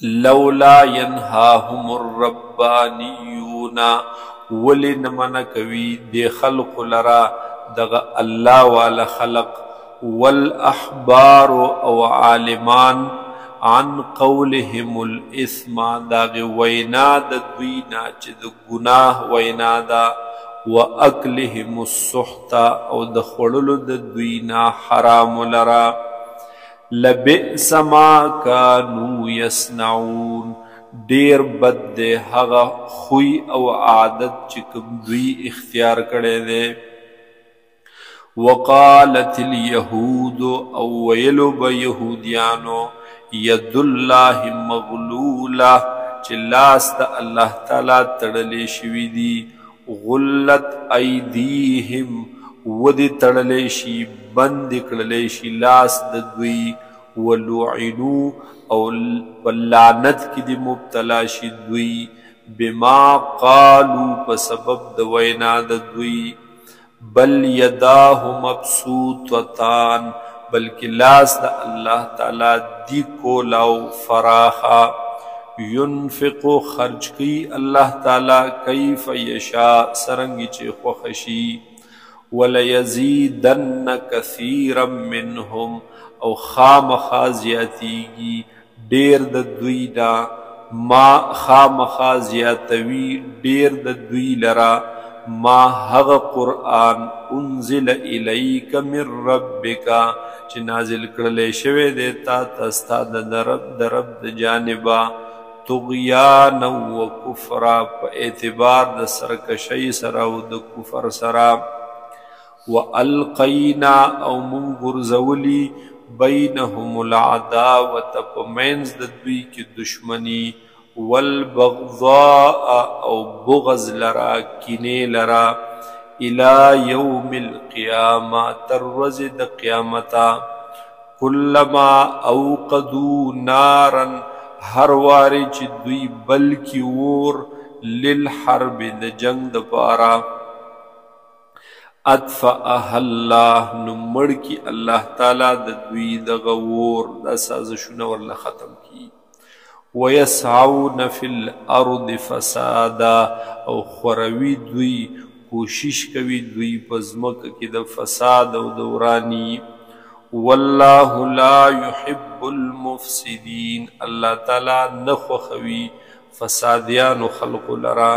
لولا ينهاهم الربانيون ولن من کوي دی خلق لرا دغ الله والا خلق والاحبار او عالمان عن قولهم الاثم داغ وینا د دوینا چې د ګناه وینا دا واکلهم السحت او د خړلو د دوینا حرام لرا لبئس ما كانوا يصنعون ډیر بد دی هغه خوی او عادت چې کوم دوی اختیار کړي دي وقالت اليهود او ویلو به یهودیانو ید الله مغلوله چې لاس د الله تعالی تړلې شوي دي غلت ایدیهم ودی تړلې شي بند کړلې شي لاس د دوی ولعنو او لعنت کی دی مبتلا شي دوی بما قالوا په سبب د وینا د دوی بل یداه مبسوطتان بلکہ لاس د الله تعالی دی کولاو فراخا ينفق خرج کی الله تعالی کیف یشاء سرنگی چې خوښشي وليزيدن كثيرا منهم او خامخا زیاتیږي ډیر د دوی دا ما خامخا زیاتوي ډیر د دوی لرا ما هغه قرآن انزل الیک من ربک چې نازل کړل شوی دی تا ته ستا د رب د جانبا طغیانا و کفرا په اعتبار د سرکشی سره او د کفر سره والقینا او من غرزولی بینهم العداوة پمینز د دوی کی دشمنی والبغضاء او بغض لرا کینه لرا الى یوم القیامة ترز د قیامتا کلما اوقدو نارا هر واری چی دوی بلکی ور للحرب د جنگ د پارا اطفأها الله نمڑ کی اللہ تعالی د دوی د غور د سازشونه ورله ختم کی ويسعون فی الارض فسادا او خوروی دوی کوشش کوي دوی پزمک کی د فساد او دورانی والله لا يحب المفسدين اللہ تعالی نخوخوی فسادیان خلق لرا